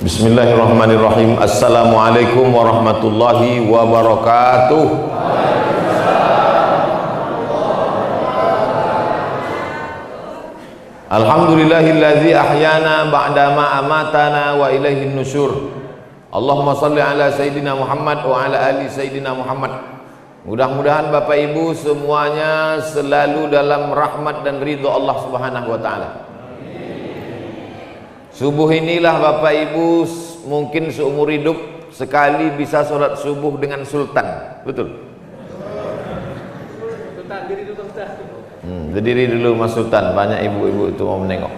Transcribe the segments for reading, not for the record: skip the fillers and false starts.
Bismillahirrahmanirrahim. Assalamualaikum warahmatullahi wabarakatuh. Alhamdulillahilladzi ahyana ba'dama amatana wa ilaihin nusyur. Allahumma salli ala Sayyidina Muhammad wa ala ali Sayyidina Muhammad. Mudah-mudahan Bapak Ibu semuanya selalu dalam rahmat dan ridho Allah Subhanahu wa ta'ala. Subuh inilah Bapak Ibu mungkin seumur hidup sekali bisa sholat subuh dengan sultan. Betul? Sultan, diri dulu Ustaz. Berdiri dulu Mas Sultan, banyak ibu-ibu itu mau menengok.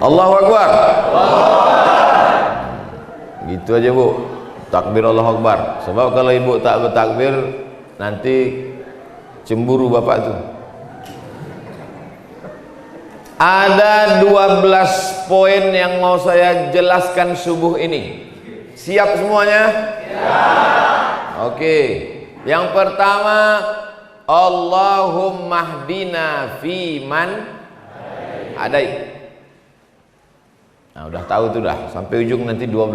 Allahu Akbar. Gitu aja Bu, takbir Allahu Akbar. Sebab kalau ibu tak bertakbir nanti cemburu bapak tuh. Ada 12 poin yang mau saya jelaskan subuh ini. Siap semuanya? Siap. Oke. Yang pertama, Allahumma hdina fiman hadait. Nah, udah tahu tuh dah, sampai ujung nanti 12.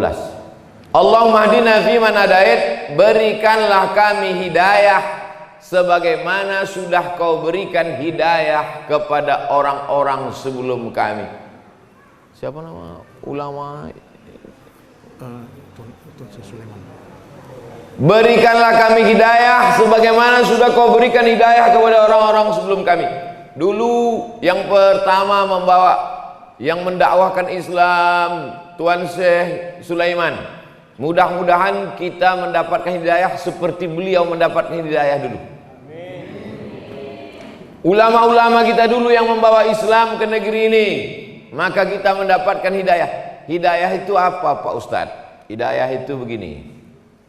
Allahumma hdina fiman hadait, berikanlah kami hidayah sebagaimana sudah kau berikan hidayah kepada orang-orang sebelum kami. Siapa nama ulama? Berikanlah kami hidayah sebagaimana sudah kau berikan hidayah kepada orang-orang sebelum kami. Dulu yang pertama membawa, yang mendakwahkan Islam, Tuan Syekh Sulaiman. Mudah-mudahan kita mendapatkan hidayah seperti beliau mendapatkan hidayah dulu. Ulama-ulama kita dulu yang membawa Islam ke negeri ini, maka kita mendapatkan hidayah. Hidayah itu apa Pak Ustadz? Hidayah itu begini.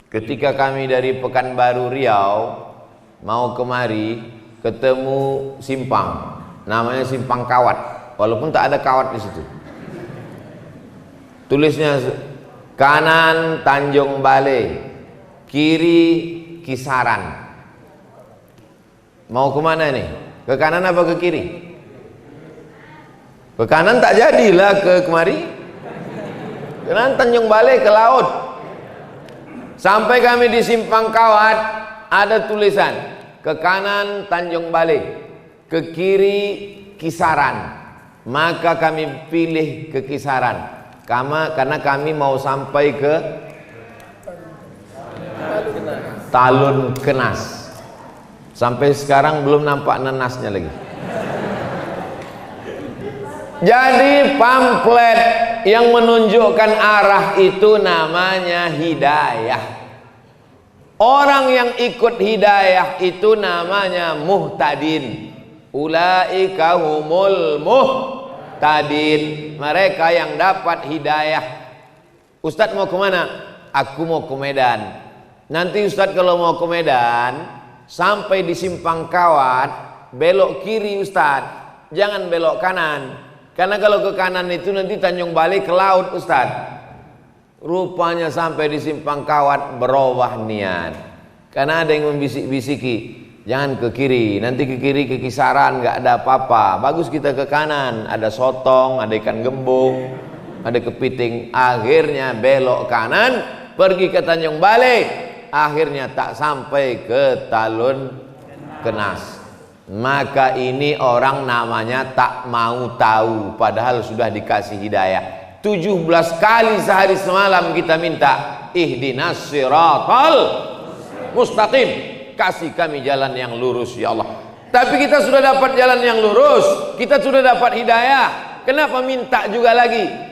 Ketika kami dari Pekanbaru Riau mau kemari, ketemu simpang, namanya Simpang Kawat, walaupun tak ada kawat di situ. Tulisnya kanan Tanjung Balai, kiri Kisaran. Mau kemana nih? Ke kanan apa ke kiri? Ke kanan tak jadilah ke kemari. Ke kanan Tanjung Balai ke laut. Sampai kami di Simpang Kawat, ada tulisan ke kanan Tanjung Balai, ke kiri Kisaran. Maka kami pilih ke Kisaran karena kami mau sampai ke Talun Kenas. Sampai sekarang belum nampak nenasnya lagi. Jadi pamflet yang menunjukkan arah itu namanya hidayah. Orang yang ikut hidayah itu namanya muhtadin. Ulaika humul muhtadin. Mereka yang dapat hidayah. Ustadz mau kemana? Aku mau ke Medan. Nanti Ustadz kalau mau ke Medan, sampai di Simpang Kawat, belok kiri Ustadz, jangan belok kanan. Karena kalau ke kanan itu nanti Tanjung Balai ke laut Ustadz. Rupanya sampai di Simpang Kawat berubah niat. Karena ada yang membisik-bisiki, jangan ke kiri, nanti ke kiri ke Kisaran nggak ada apa-apa. Bagus kita ke kanan, ada sotong, ada ikan gembung, ada kepiting. Akhirnya belok kanan, pergi ke Tanjung Balai. Akhirnya tak sampai ke Talun Kenas. Maka ini orang namanya tak mau tahu, padahal sudah dikasih hidayah. 17 kali sehari semalam kita minta ihdinas siratal mustaqim, kasih kami jalan yang lurus ya Allah. Tapi kita sudah dapat jalan yang lurus, kita sudah dapat hidayah, kenapa minta juga lagi?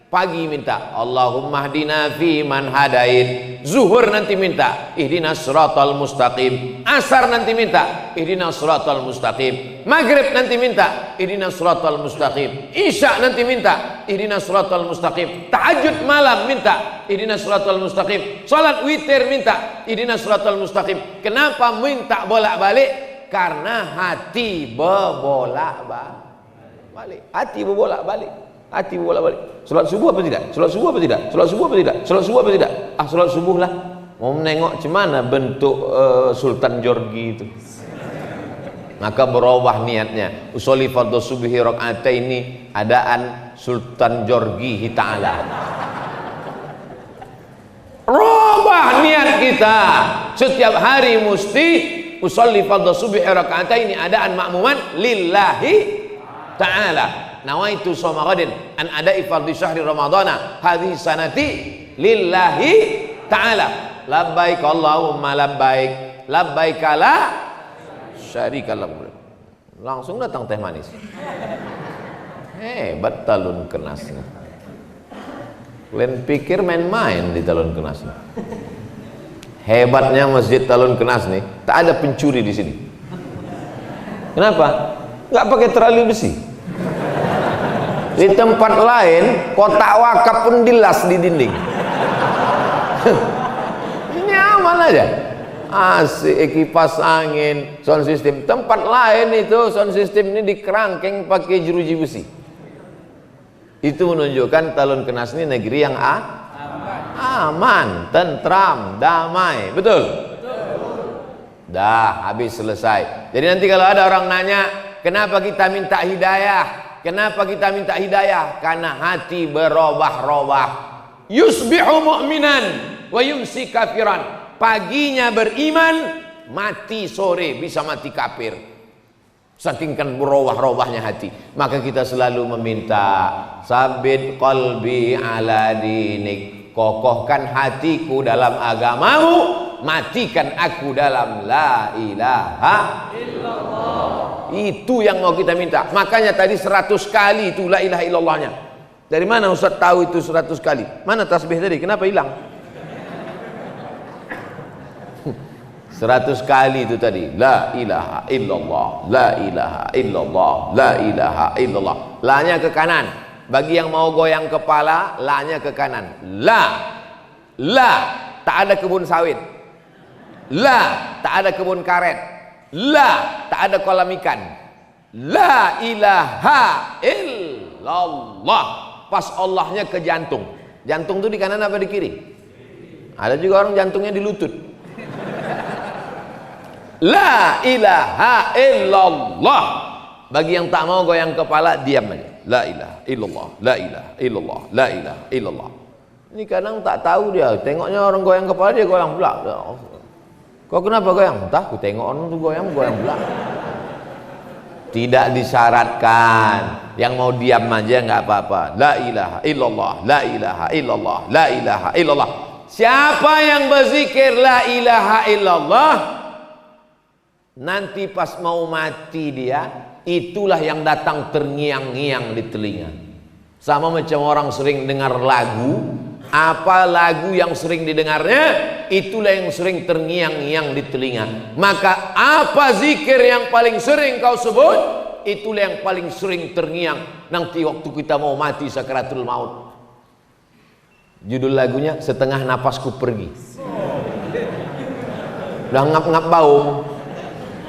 Pagi minta Allahumma hdina fiman hadait, zuhur nanti minta ihdinas siratal mustaqim, asar nanti minta ihdinas siratal mustaqim, maghrib nanti minta ihdinas siratal mustaqim, isya nanti minta ihdinas siratal mustaqim, tahajud malam minta ihdinas siratal mustaqim, salat witir minta ihdinas siratal mustaqim. Kenapa minta bolak-balik? Karena hati berbolak-balik. Hati berbolak-balik. Hati bolak-balik. Salat subuh apa tidak? Salat subuh apa tidak? Salat subuh apa tidak? Salat subuh apa tidak? Ah, salat subuh lah. Mau menengok cemana bentuk Sultan Jorgi itu. Maka berubah niatnya. Usolli fardhu subhi rakaataini adaan Sultan Jorgi Ta'ala. Rubah niat kita. Setiap hari mesti usolli fardhu subhi rakaataini adaan makmuman lillahi ta'ala. Nawaitu shoma ghadin an ada'i fardhi syahri ramadhana hadhihi sanati lillahi ta'ala. Labbaik Allahumma labbaik labbaik la syarika lak. Langsung datang teh manis. Hebat talun kenas. Kalian pikir main-main di talun kenas. Hebatnya masjid talun kenas nih, tak ada pencuri di sini. Kenapa? Nggak pakai terali besi. Di tempat lain kotak wakaf pun dilas di dinding. Nyaman aja. Asik, kipas angin, sound system. Tempat lain itu sound system ini dikerangkeng pakai jeruji besi. Itu menunjukkan Talun Kenas ini negeri yang aman, tentram, damai. Betul? Dah habis selesai. Jadi nanti kalau ada orang nanya, kenapa kita minta hidayah? Kenapa kita minta hidayah? Karena hati berubah-ubah. Yusbihu mu'minan wa yumsi kafiran. Paginya beriman, mati sore bisa mati kafir. Saking kan berubah-ubahnya hati. Maka kita selalu meminta, sabit qalbi ala dinik. Kokohkan hatiku dalam agamamu, matikan aku dalam la ilaha illallah. Itu yang mau kita minta. Makanya tadi 100 kali itu la ilaha illallahnya. Dari mana Ustaz tahu itu 100 kali? Mana tasbih tadi? Kenapa hilang? 100 kali itu tadi. La ilaha illallah, la ilaha illallah, la ilaha illallah. La-nya ke kanan. Bagi yang mau goyang kepala, la-nya ke kanan. La, tak ada kebun sawit. La, tak ada kebun karet. La, tak ada kolam ikan. La ilaha illallah. Pas Allahnya ke jantung. Jantung itu di kanan apa di kiri? Ada juga orang jantungnya di lutut. La ilaha illallah. Bagi yang tak mau goyang kepala, diam aja. La ilaha illallah, la ilaha illallah, la ilaha illallah. Ini kadang tak tahu dia. Tengoknya orang goyang kepala, dia goyang pula. Kau kenapa goyang? Entah, aku tengok orang tu goyang pula. Tidak disyaratkan. Yang mau diam aja nggak apa-apa. La ilaha illallah, la ilaha illallah, la ilaha illallah. Siapa yang berzikir la ilaha illallah, nanti pas mau mati dia, itulah yang datang terngiang-ngiang di telinga. Sama macam orang sering dengar lagu, apa lagu yang sering didengarnya, itulah yang sering terngiang-ngiang di telinga. Maka apa zikir yang paling sering kau sebut, itulah yang paling sering terngiang nanti waktu kita mau mati sakaratul maut. Judul lagunya Setengah Napasku Pergi. Udah ngap-ngap bau,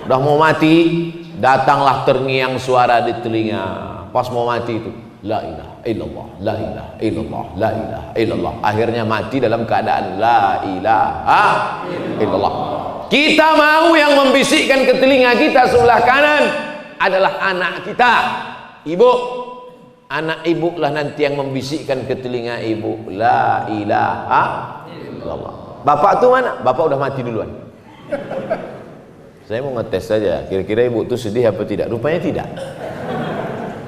udah mau mati, datanglah terngiang suara di telinga. Pas mau mati itu, la ilaha illallah, la ilaha illallah, la ilaha illallah. Akhirnya mati dalam keadaan la ilaha illallah. Kita mau yang membisikkan ke telinga kita sebelah kanan adalah anak kita, ibu. Anak ibu lah nanti yang membisikkan ke telinga ibu, la ilaha illallah. Bapak tuh mana? Bapak udah mati duluan. Saya mau ngetes saja, kira-kira ibu tuh sedih apa tidak? Rupanya tidak.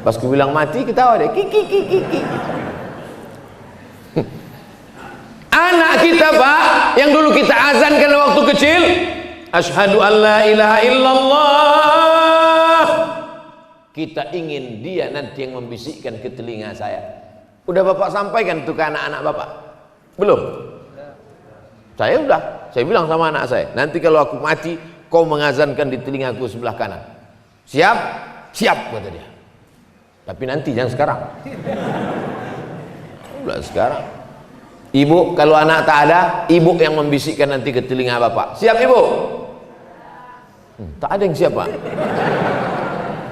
Pas ku bilang mati, ketawa deh. Kiki. Anak kita, Pak, yang dulu kita azankan waktu kecil, asyhadu an la ilaha illallah. Kita ingin dia nanti yang membisikkan ke telinga saya. Udah Bapak sampaikan tuh ke anak-anak Bapak? Belum? Saya udah. Saya bilang sama anak saya, nanti kalau aku mati, kau mengazankan di telingaku sebelah kanan. Siap? Siap, kata dia. Tapi nanti, jangan sekarang. Udah sekarang. Ibu, kalau anak tak ada, ibu yang membisikkan nanti ke telinga Bapak. Siap, Ibu? Tak ada yang siap, Pak.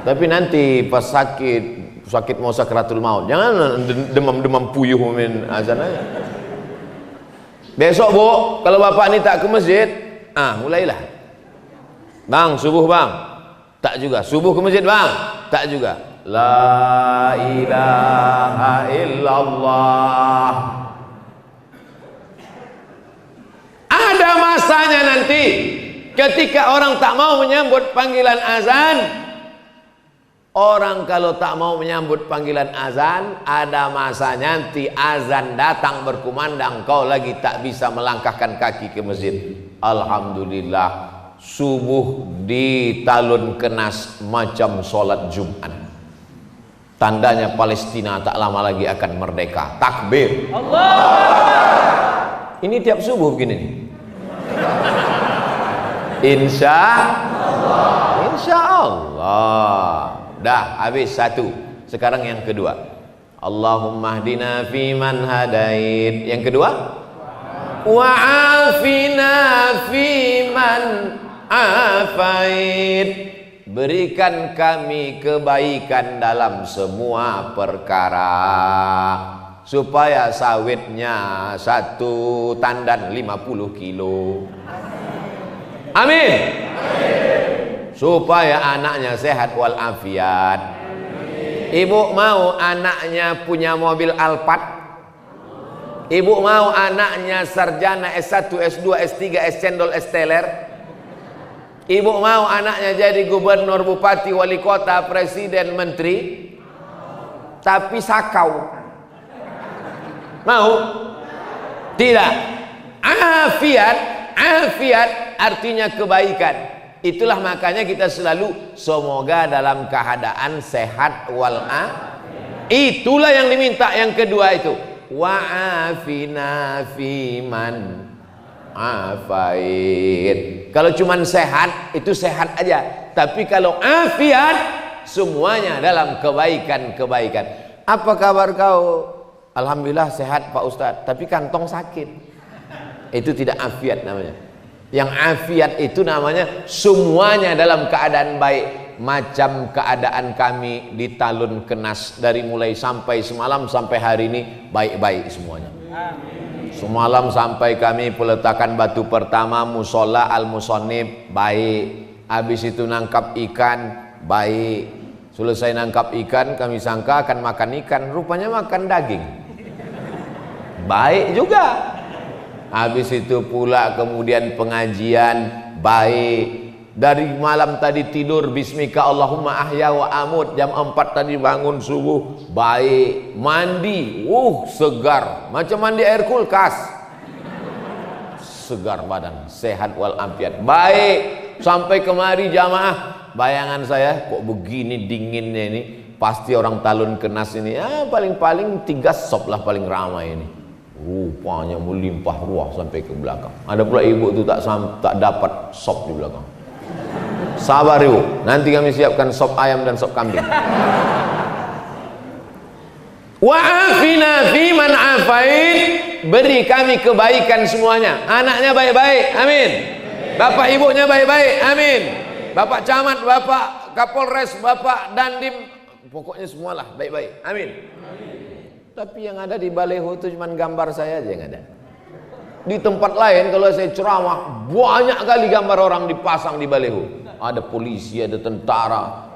Tapi nanti pas sakit mau sakaratul maut, jangan demam-demam puyuh min azan aja. Besok, Bu, kalau Bapak ini tak ke masjid, mulailah. Bang, subuh bang. Tak juga. Subuh ke masjid bang? Tak juga. La ilaha illallah. Ada masanya nanti ketika orang tak mau menyambut panggilan azan. Orang kalau tak mau menyambut panggilan azan, ada masanya nanti azan datang berkumandang, kau lagi tak bisa melangkahkan kaki ke masjid. Alhamdulillah, subuh di talun kenas macam sholat Jumat. Tandanya Palestina tak lama lagi akan merdeka. Takbir. Allah. Ini tiap subuh begini nih. Insya Allah. Dah habis satu. Sekarang yang kedua. Allahumma hdina fiman hadait. Yang kedua, wa'afina fiman afait. Berikan kami kebaikan dalam semua perkara, supaya sawitnya satu tandan 50 kilo. Amin. Supaya anaknya sehat walafiat. Ibu mau anaknya punya mobil Alphard? Ibu mau anaknya sarjana S1, S2, S3, S cendol, S teler? Ibu mau anaknya jadi gubernur, bupati, wali kota, presiden, menteri? Tapi sakau. Mau? Tidak. Afiat artinya kebaikan. Itulah makanya kita selalu semoga dalam keadaan sehat itulah yang diminta. Yang kedua itu wa'afina fiman afait. Kalau cuman sehat itu sehat aja, tapi kalau afiat semuanya dalam kebaikan. Apa kabar kau? Alhamdulillah sehat Pak Ustadz, tapi kantong sakit. Itu tidak afiat namanya. Yang afiat itu namanya semuanya dalam keadaan baik. Macam keadaan kami di talun kenas, dari mulai sampai semalam sampai hari ini baik-baik semuanya. Semalam sampai kami peletakan batu pertama musola al-musonib baik. Habis itu nangkap ikan baik. Selesai nangkap ikan kami sangka akan makan ikan, rupanya makan daging. Baik juga. Habis itu pula kemudian pengajian baik. Dari malam tadi tidur bismika Allahumma ahya wa amut, jam 4 tadi bangun subuh baik. Mandi segar macam mandi air kulkas, segar badan, sehat walafiat baik. Sampai kemari jamaah, bayangan saya kok begini dinginnya ini, pasti orang talun kenas ini paling-paling 3 sop lah paling ramai ini. Rupanya melimpah ruah sampai ke belakang. Ada pula ibu tu tak dapat sop di belakang. Sabar ibu, nanti kami siapkan sop ayam dan sop kambing. Wa'afina fiman afait. Beri kami kebaikan semuanya. Anaknya baik-baik, amin. Bapak ibunya baik-baik, amin. Bapak camat, bapak kapolres, bapak dandim, pokoknya semualah baik-baik, amin. Tapi yang ada di baleho itu cuma gambar saya aja yang ada. Di tempat lain kalau saya ceramah banyak kali gambar orang dipasang di baleho. Ada polisi, ada tentara,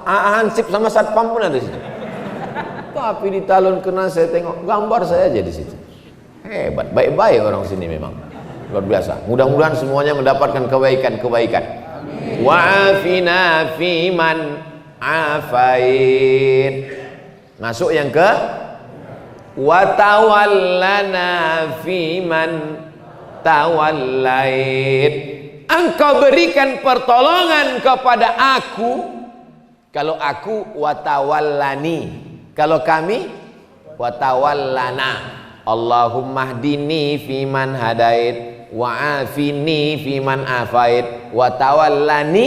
Hansip sama satpam pun ada di situ. Tapi di talun kenas saya tengok gambar saya aja di situ. Hebat, baik-baik orang sini memang. Luar biasa. Mudah-mudahan semuanya mendapatkan kebaikan-kebaikan. Wa'afina fiman afait. Masuk yang ke watawallana fiman tawallait. Engkau berikan pertolongan kepada aku. Kalau aku watawallani, kalau kami watawallana. Allahumma hdini fiman hadait wa'afini fiman afait watawallani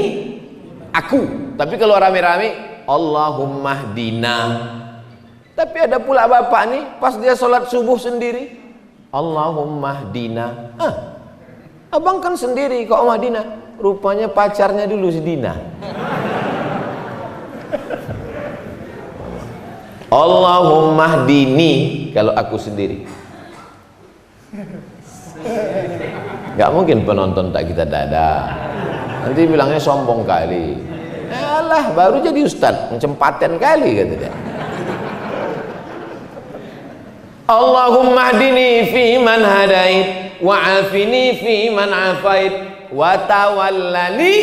aku. Tapi kalau rame-rame Allahumma hdina. Tapi ada pula bapak nih pas dia sholat subuh sendiri Allahumma hdina. Abang kan sendiri kok Madinah. Rupanya pacarnya dulu si Dina. Allahumma hdini kalau aku sendiri. Gak mungkin penonton tak kita dada. Nanti bilangnya sombong kali. Alah, baru jadi ustaz, macam paten kali kata dia. Allahumma hdini fi man hadait wa afini fi man afait wa tawallani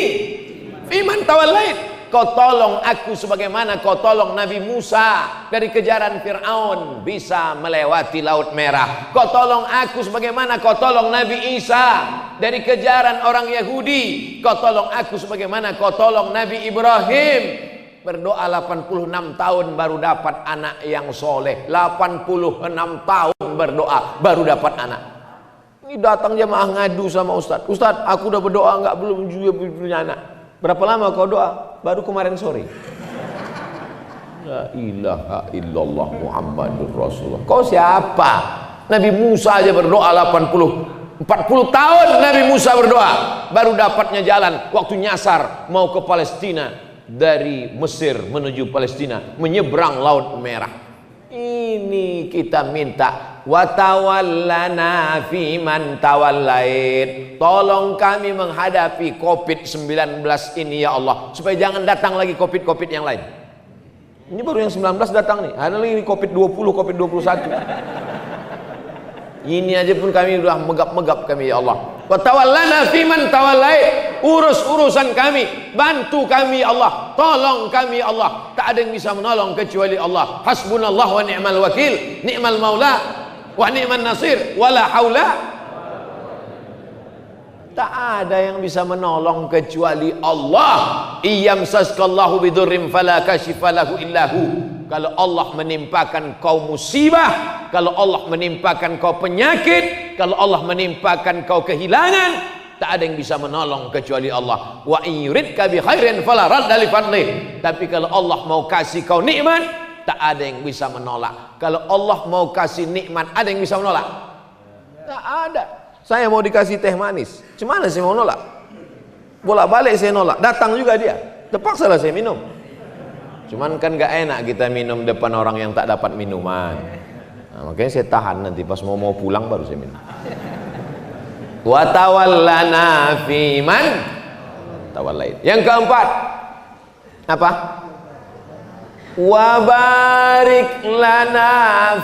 fi man tawallait. Kau tolong aku sebagaimana kau tolong Nabi Musa dari kejaran Fir'aun bisa melewati Laut Merah. Kau tolong aku sebagaimana kau tolong Nabi Isa dari kejaran orang Yahudi. Kau tolong aku sebagaimana kau tolong Nabi Ibrahim. Berdoa 86 tahun baru dapat anak yang soleh. 86 tahun berdoa baru dapat anak. Ini datang jemaah ngadu sama Ustaz. Ustaz, aku udah berdoa enggak belum juga punya anak. Berapa lama kau doa? Baru kemarin sore. La ilaha illallah Muhammadur Rasulullah. Kau siapa? Nabi Musa aja berdoa 40 tahun Nabi Musa berdoa baru dapatnya jalan waktu nyasar mau ke Palestina dari Mesir menuju Palestina menyeberang Laut Merah. Ini kita minta wa tawallana fi man tawallait. Tolong kami menghadapi Covid-19 ini ya Allah, supaya jangan datang lagi Covid yang lain. Ini baru yang 19 datang nih. Ada lagi Covid-20, Covid-21. Ini aja pun kami sudah megap-megap kami ya Allah. Wa tawallana fi man tawallait. Urus urusan kami, bantu kami ya Allah, tolong kami ya Allah. Tak ada yang bisa menolong kecuali Allah. Hasbunallah wa ni'mal wakil, ni'mal maula wa ni'man nasir, wala haula. Tak ada yang bisa menolong kecuali Allah. Iyamsaskallahu bidurrim fala kashifa lahu illahu. Kalau Allah menimpakan kau musibah, kalau Allah menimpakan kau penyakit, kalau Allah menimpakan kau kehilangan, tak ada yang bisa menolong kecuali Allah. Wa in yuridka bi khairin fala radda li fadlih. Tapi kalau Allah mau kasih kau nikmat, tak ada yang bisa menolak. Kalau Allah mau kasih nikmat, ada yang bisa menolak? Tak ada. Saya mau dikasih teh manis, gimana saya mau nolak? Bolak-balik saya nolak, datang juga dia, terpaksa lah saya minum. Cuman kan gak enak kita minum depan orang yang tak dapat minuman. Nah, makanya saya tahan, nanti pas mau pulang baru saya minum. Wa tawallana fi man tawallait. Yang keempat apa? Wa barik lana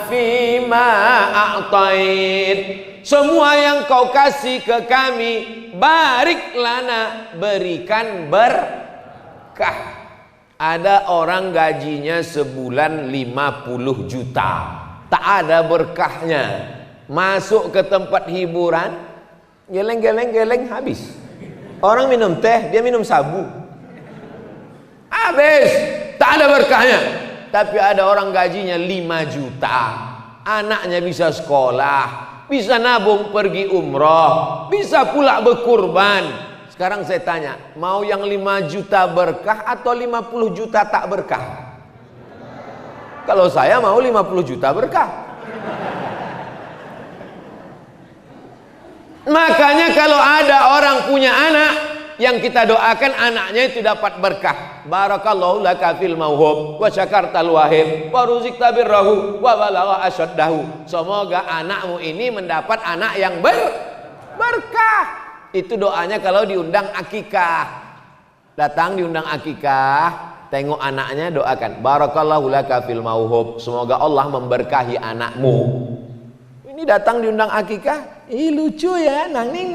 fi ma a'tait. Semua yang kau kasih ke kami, barik lana, berikan berkah. Ada orang gajinya sebulan 50 juta, tak ada berkahnya. Masuk ke tempat hiburan, geleng habis. Orang minum teh, dia minum sabu, habis, tak ada berkahnya. Tapi ada orang gajinya 5 juta, anaknya bisa sekolah, bisa nabung pergi umroh, bisa pula berkurban. Sekarang saya tanya, mau yang 5 juta berkah atau 50 juta tak berkah? Kalau saya mau 50 juta berkah. Makanya kalau ada orang punya anak, yang kita doakan anaknya itu dapat berkah. Barakallahu laka fil mauhub wa syakartal wahib wa ruzikta birrahu wa balagha asyaddahu. Semoga anakmu ini mendapat anak yang berkah. Itu doanya kalau diundang akikah. Datang diundang akikah, tengok anaknya, doakan barakallahu laka fil mauhub, semoga Allah memberkahi anakmu. Ini datang diundang akikah, lucu ya, nang ning.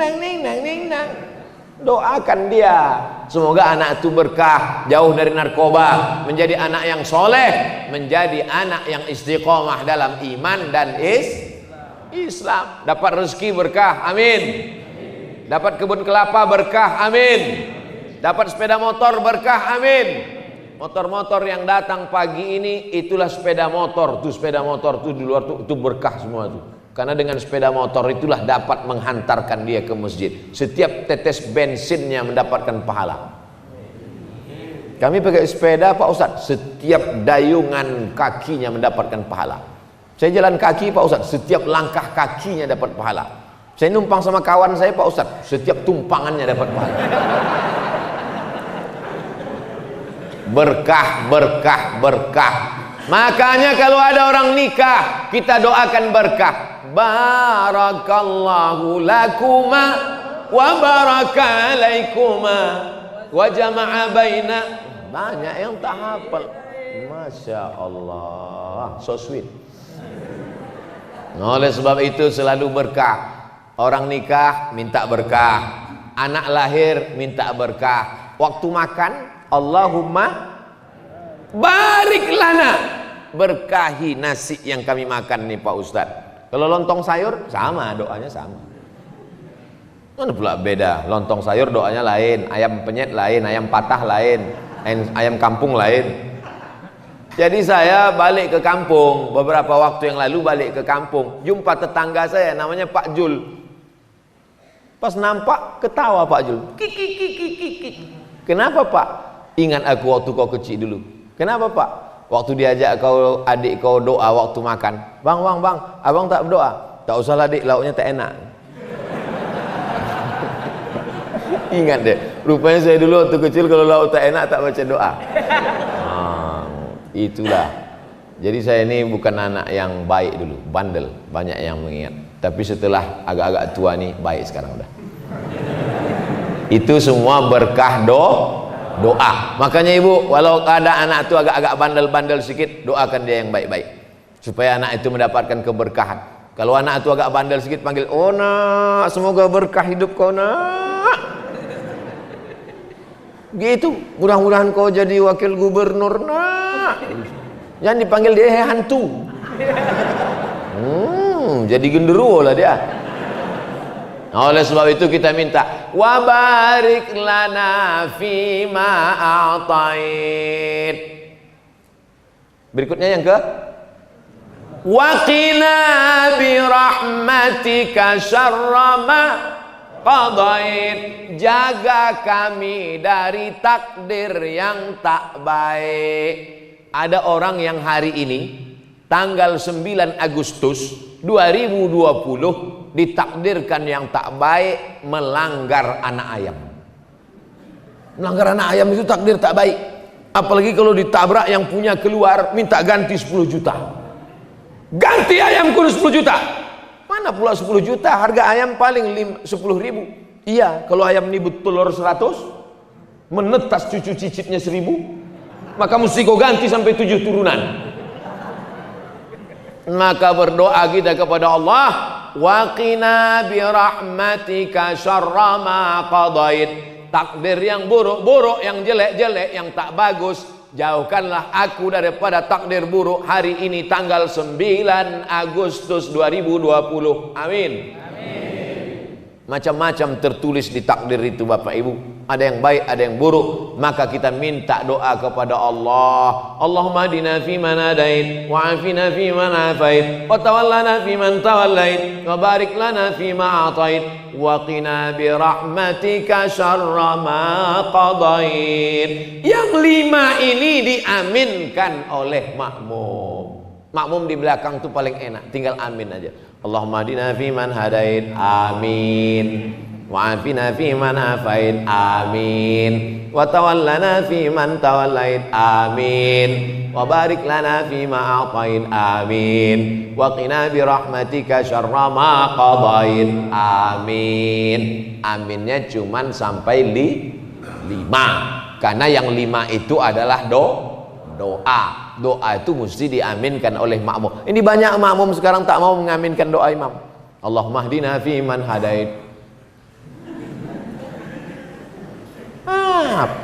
Doakan dia, semoga anak itu berkah, jauh dari narkoba, menjadi anak yang soleh, menjadi anak yang istiqomah dalam iman dan Islam. Dapat rezeki berkah, amin. Dapat kebun kelapa berkah, amin. Dapat sepeda motor berkah, amin. Motor-motor yang datang pagi ini, itulah sepeda motor. Tuh sepeda motor tuh di luar tuh, itu berkah semua tuh. Karena dengan sepeda motor itulah dapat menghantarkan dia ke masjid. Setiap tetes bensinnya mendapatkan pahala. Kami pakai sepeda Pak Ustadz, setiap dayungan kakinya mendapatkan pahala. Saya jalan kaki Pak Ustadz, setiap langkah kakinya dapat pahala. Saya numpang sama kawan saya Pak Ustadz, setiap tumpangannya dapat pahala. Berkah. Makanya kalau ada orang nikah, kita doakan berkah. Barakallahu lakuma wa baraka alaikuma wa jama'a baina Banyak yang tak hafal. Masya Allah, so sweet. Oleh sebab itu selalu berkah. Orang nikah minta berkah, anak lahir minta berkah. Waktu makan, Allahumma barik lana, berkahi nasi yang kami makan nih Pak Ustadz. Kalau lontong sayur sama, doanya sama. Mana pula beda? Lontong sayur doanya lain, ayam penyet lain, ayam patah lain, ayam kampung lain. Jadi saya balik ke kampung beberapa waktu yang lalu, balik ke kampung, jumpa tetangga saya namanya Pak Jul. Pas nampak ketawa Pak Jul. Kiki. Kenapa Pak? Ingat aku waktu kau kecil dulu. Kenapa Pak? Waktu diajak kau adik kau doa waktu makan. Bang, abang tak berdoa. Tak usah lah dik, lauknya tak enak. Ingat deh, rupanya saya dulu waktu kecil kalau lauk tak enak tak baca doa. Itulah. Jadi saya ini bukan anak yang baik dulu, bandel, banyak yang mengingat. Tapi setelah agak-agak tua nih baik sekarang udah. Itu semua berkah doa. Makanya ibu, walau ada anak itu agak-agak bandel-bandel sedikit, doakan dia yang baik-baik supaya anak itu mendapatkan keberkahan. Kalau anak itu agak bandel sedikit, panggil, oh nak, semoga berkah hidup kau nak. Gitu, mudah-mudahan kau jadi wakil gubernur nak. Jangan dipanggil dia hantu. Jadi genderuwo lah dia. Nah, oleh sebab itu kita minta wa barik lana fima a'tait. Berikutnya yang ke wa qina bi rahmatika syarra ma qadait. Jaga kami dari takdir yang tak baik. Ada orang yang hari ini tanggal 9 Agustus 2020 ditakdirkan yang tak baik melanggar anak ayam. Melanggar anak ayam itu takdir tak baik. Apalagi kalau ditabrak yang punya keluar minta ganti 10 juta. Ganti ayam kudu 10 juta. Mana pula 10 juta? Harga ayam paling 10.000. Iya, kalau ayam ini bertelur 100, menetas cucu cicitnya 1.000, maka mesti kau ganti sampai 7 turunan. Maka berdoa kita kepada Allah, wa qina bi rahmatika syarra ma qadait. Takdir yang buruk-buruk, yang jelek-jelek, yang tak bagus, jauhkanlah aku daripada takdir buruk hari ini tanggal 9 Agustus 2020. Amin. Macam-macam tertulis di takdir itu Bapak Ibu. Ada yang baik, ada yang buruk. Maka kita minta doa kepada Allah. Allahumma hadina fi man hadait, wa afina fi man afait, wa tawallana fi man tawallait, wa barik lana fi ma atait, wa qina bi rahmatika syarra ma qadait. Yang 5 ini diaminkan oleh makmum. Makmum di belakang itu paling enak, tinggal amin aja. Allahumma hadina fi man hadait, amin. Wa afina fi man afait, amin. Wa tawallana fi man tawallait, amin. Wa barik lana fi ma a'tait, amin. Wa qina bi rahmatika syarra ma qadait, amin. Aminnya cuman sampai 5. Karena yang 5 itu adalah doa. Doa itu mesti diaminkan oleh makmum. Ini banyak makmum sekarang tak mau mengaminkan doa imam. Allahumma hdina fi man hadait.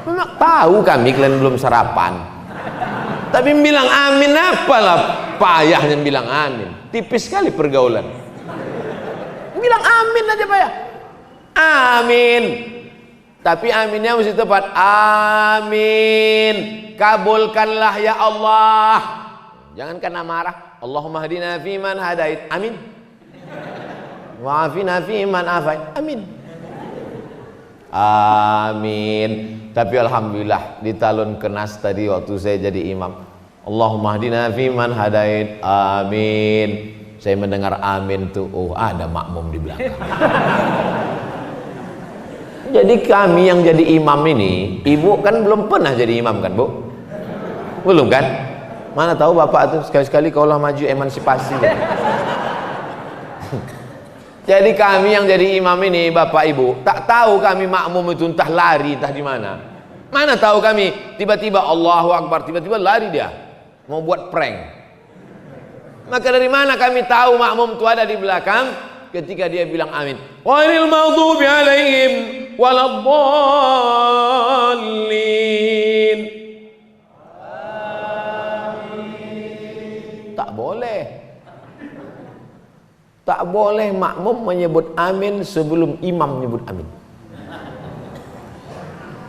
Memang tahu kami kalian belum sarapan. Tapi bilang amin apalah payahnya bilang amin. Tipis sekali pergaulan. Bilang amin aja payah. Amin. Tapi aminnya mesti tepat. Amin. Kabulkanlah ya Allah. Jangan kena marah. Allahumma hadina fi man hadait. Amin. Wa afina fi man afait. Amin. Amin. Tapi alhamdulillah di talun kenas tadi waktu saya jadi imam. Allahumma hadina fi man hadait. Amin. Saya mendengar amin tuh, oh ada makmum di belakang. Jadi kami yang jadi imam ini, ibu kan belum pernah jadi imam kan Bu? Belum kan? Mana tahu bapak tuh sekali-sekali kaulah maju emansipasi. Jadi kami yang jadi imam ini bapak ibu, tak tahu kami makmum itu entah lari entah di mana. Mana tahu kami, tiba-tiba Allahu Akbar, tiba-tiba lari dia mau buat prank. Maka dari mana kami tahu makmum itu ada di belakang ketika dia bilang amin? Ghairil maghdubi alaihim waladdallin. Tak boleh. Tak boleh makmum menyebut amin sebelum imam menyebut amin.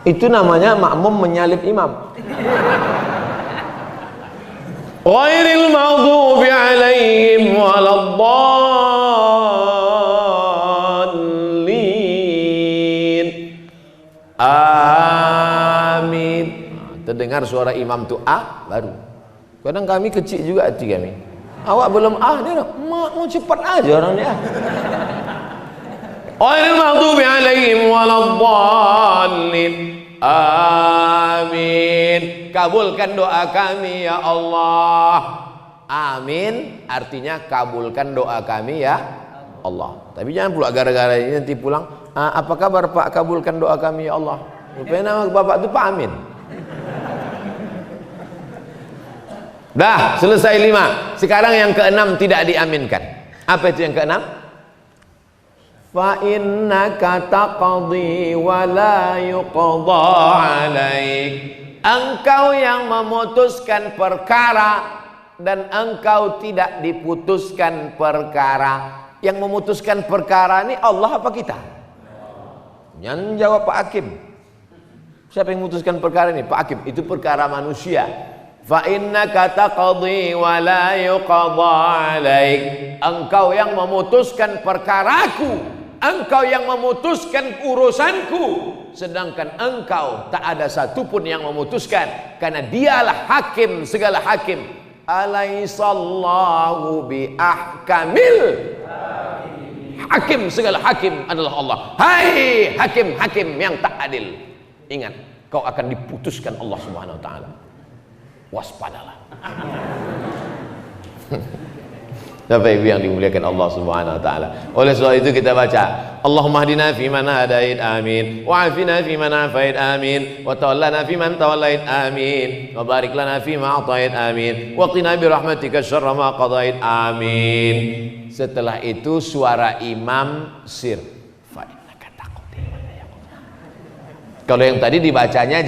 Itu namanya makmum menyalip imam. Ghairil maghdubi alaihim waladdallin. Amin. Terdengar suara imam tu baru. Kadang kami kecil juga hati kami. Awak belum dia nak, mak mau cepat aja orang ni Ghairil maghdubi alaihim waladdallin. Amin. Kabulkan doa kami ya Allah. Amin artinya kabulkan doa kami ya Allah. Tapi jangan pula gara-gara ini nanti pulang, apa kabar Pak, kabulkan doa kami ya Allah. Rupanya nama bapak itu Pak Amin. Dah selesai 5. Sekarang yang ke-6 tidak diaminkan. Apa itu yang ke-6? Fa innaka taqdi wa la yuqda alaik. Engkau yang memutuskan perkara dan engkau tidak diputuskan perkara. Yang memutuskan perkara ini Allah apa kita? Yang jawab Pak Hakim. Siapa yang memutuskan perkara ini? Pak Hakim. Itu perkara manusia. Fa innaka taqdi wa la yuqda alaik. Engkau yang memutuskan perkaraku, engkau yang memutuskan urusanku, sedangkan engkau tak ada satupun yang memutuskan, karena dialah hakim segala hakim. Alaihissallahu bi ahkamil hakim, segala hakim adalah Allah. Hai hakim-hakim yang tak adil, ingat kau akan diputuskan Allah Subhanahu wa taala. Waspadalah. Bapak Ibu yang dimuliakan Allah Subhanahu wa taala. Oleh sebab itu kita baca, Allahumma hdina fi man hadait, amin. Wa afina fi man afait, amin. Wa tawallana fi man tawallait, amin. Wa barik lana fi ma atait, amin. Wa qina bi rahmatika syarra ma qadait, amin. Setelah itu suara imam sir. Fa innaka taqdi. Kalau yang tadi dibacanya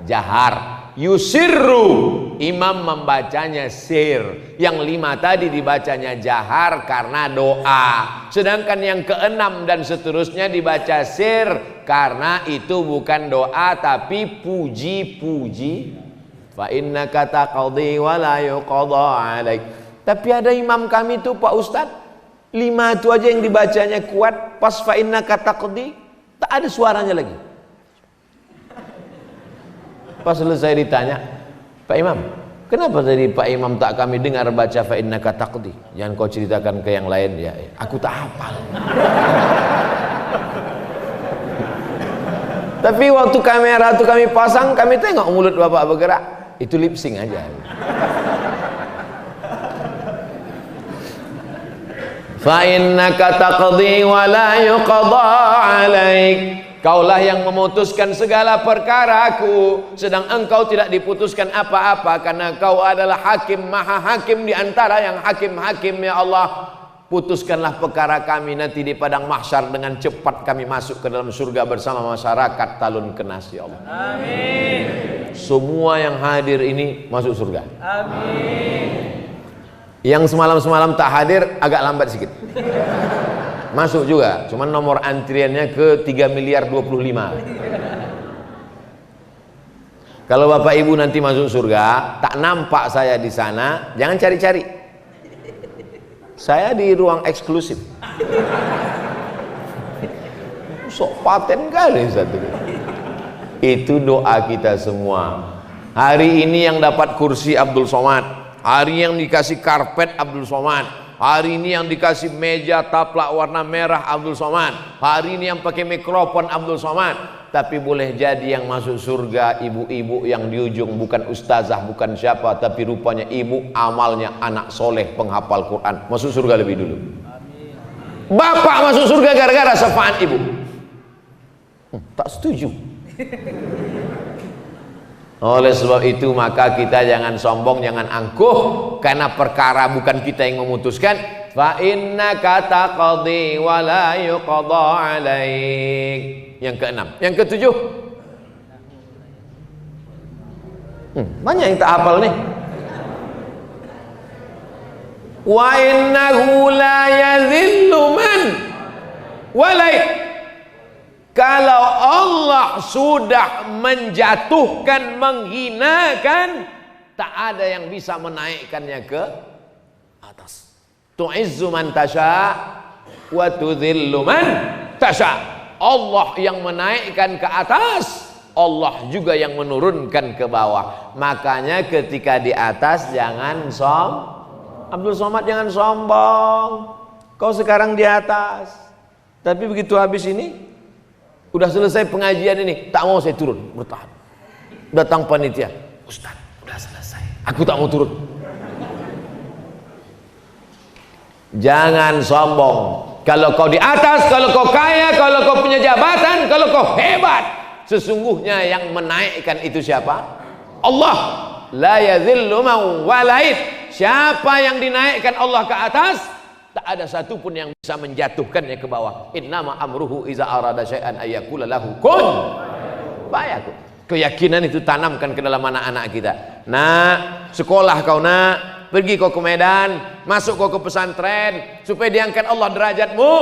jahar. Yusirru, imam membacanya sir. Yang 5 tadi dibacanya jahar karena doa. Sedangkan yang ke-6 dan seterusnya dibaca sir karena itu bukan doa tapi puji-puji. Fa innaka taqdi wa la yuqda alaik. Tapi ada imam kami itu Pak Ustadz, 5 itu aja yang dibacanya kuat, pas fa innaka taqdi tak ada suaranya lagi. Pas selesai ditanya, Pak Imam, kenapa tadi Pak Imam tak kami dengar baca fa innaka taqdi? Jangan kau ceritakan ke yang lain ya. Aku tak hafal. Tapi waktu kamera itu kami pasang, kami tengok mulut Bapak bergerak. Itu lip sync aja. Fa innaka taqdi wa la yuqda alaik. Kaulah yang memutuskan segala perkaraku, sedang engkau tidak diputuskan apa-apa, karena kau adalah hakim, maha hakim di antara yang hakim-hakim ya Allah. Putuskanlah perkara kami nanti di padang mahsyar, dengan cepat kami masuk ke dalam surga bersama masyarakat Talun Kenas ya Allah. Amin. Semua yang hadir ini masuk surga. Amin. Yang semalam-semalam tak hadir agak lambat sedikit. Masuk juga, cuman nomor antriannya ke 3.025.000.000. Kalau Bapak Ibu nanti masuk surga, tak nampak saya di sana, jangan cari-cari. Saya di ruang eksklusif. Sok paten kali satu. Itu doa kita semua. Hari ini yang dapat kursi Abdul Somad, hari yang dikasih karpet Abdul Somad, hari ini yang dikasih meja taplak warna merah Abdul Somad, hari ini yang pakai mikrofon Abdul Somad. Tapi boleh jadi yang masuk surga ibu-ibu yang di ujung bukan ustazah, bukan siapa, tapi rupanya ibu amalnya anak soleh penghafal Quran, masuk surga lebih dulu. Bapak masuk surga gara-gara syafaat ibu. Tak setuju. Oleh sebab itu maka kita jangan sombong, jangan angkuh, karena perkara bukan kita yang memutuskan. Fa innaka taqdi wa la yuqda alaik. Yang keenam. Yang ketujuh, banyak yang tak hafal nih. Wa innahu la yadhillu man walai. Kalau Allah sudah menjatuhkan, menghinakan, tak ada yang bisa menaikkannya ke atas. Tu'izzu man tasha wa tudhillu man tasha. Allah yang menaikkan ke atas, Allah juga yang menurunkan ke bawah. Makanya ketika di atas jangan Abdul Somad, jangan sombong. Kau sekarang di atas, tapi begitu habis ini, udah selesai pengajian ini, tak mau saya turun, bertahan. Datang panitia, Ustaz, udah selesai, aku tak mau turun. Jangan sombong. Kalau kau di atas, kalau kau kaya, kalau kau punya jabatan, kalau kau hebat, sesungguhnya yang menaikkan itu siapa? Allah. La yadhillu man walait. Siapa yang dinaikkan Allah ke atas, tak ada satupun yang bisa menjatuhkannya ke bawah. Innama amruhu iza arada syai'an ayyakula lahu kun fayakun. Keyakinan itu tanamkan ke dalam anak-anak kita. Nak, sekolah kau nak, pergi kau ke Medan, masuk kau ke pesantren, supaya diangkat Allah derajatmu.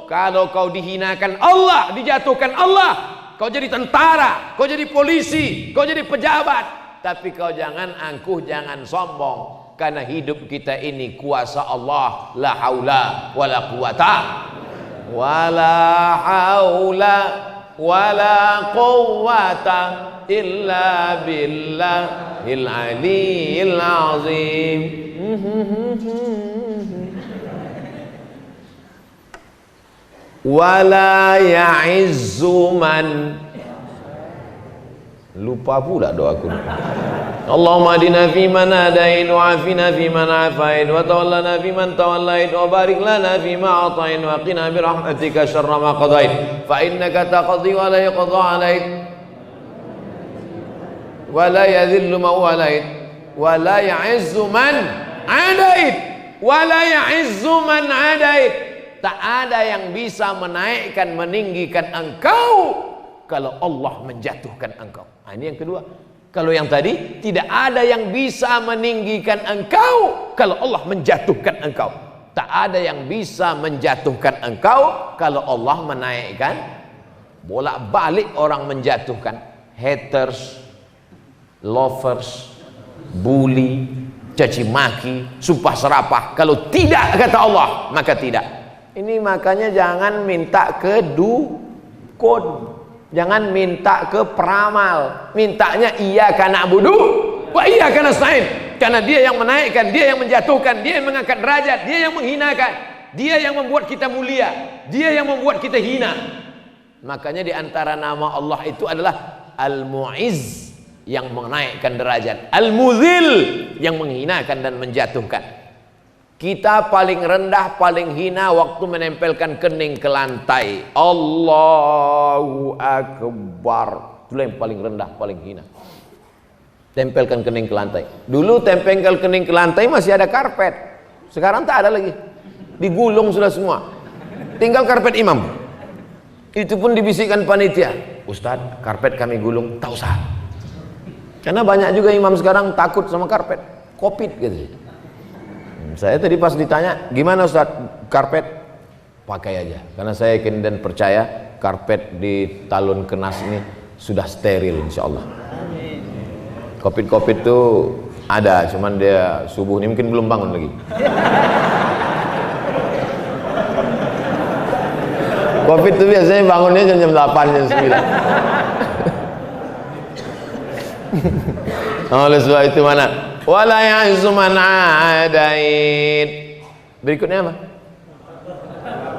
Kalau kau dihinakan Allah, dijatuhkan Allah, kau jadi tentara, kau jadi polisi, kau jadi pejabat, tapi kau jangan angkuh, jangan sombong. Karena hidup kita ini kuasa Allah. La haula wala quwata wala haula wala quwata illa billahil aliyil azim. Wala ya'izzu man, lupa pula doaku. Allahumma adina fi man hadain wa afina fi man afain wa tawallana fi man tawallait wa barik lana fi ma atain wa qina bi rahmatika syarra ma qadait fa innaka taqdi wa la yuqda alaik wa la yadhillu man walait wa la ya'izzu man adait wa la ya'izzu man adait. Tak ada yang bisa menaikkan, meninggikan engkau kalau Allah menjatuhkan engkau. Nah, ini yang kedua. Kalau yang tadi, tidak ada yang bisa meninggikan engkau kalau Allah menjatuhkan engkau. Tak ada yang bisa menjatuhkan engkau kalau Allah menaikkan. Bolak-balik orang menjatuhkan. Haters, lovers, bully, caci maki, sumpah serapah. Kalau tidak kata Allah, maka tidak. Ini makanya jangan minta ke dukun. Jangan minta ke peramal, mintanya iyyaka na'budu wa iyyaka nasta'in. Karena dia yang menaikkan, dia yang menjatuhkan, dia yang mengangkat derajat, dia yang menghinakan, dia yang membuat kita mulia, dia yang membuat kita hina. Makanya di antara nama Allah itu adalah Al-Mu'izz, yang menaikkan derajat, Al-Muzil, yang menghinakan dan menjatuhkan. Kita paling rendah, paling hina waktu menempelkan kening ke lantai. Allahu Akbar. Itulah yang paling rendah, paling hina. Tempelkan kening ke lantai. Dulu tempelkan kening ke lantai masih ada karpet. Sekarang tak ada lagi. Digulung sudah semua. Tinggal karpet imam. Itu pun dibisikkan panitia. Ustadz, karpet kami gulung. Tak usah. Karena banyak juga imam sekarang takut sama karpet. Covid gitu. Saya tadi pas ditanya, gimana Ustaz karpet? Pakai aja, karena saya yakin dan percaya karpet di Talun Kenas ini sudah steril insya Allah. Covid itu ada, cuman dia subuh ini mungkin belum bangun lagi. Covid itu biasanya bangunnya jam 8, jam 9. Oleh sebab itu mana? Wala ya'izzu man adait. Berikutnya apa?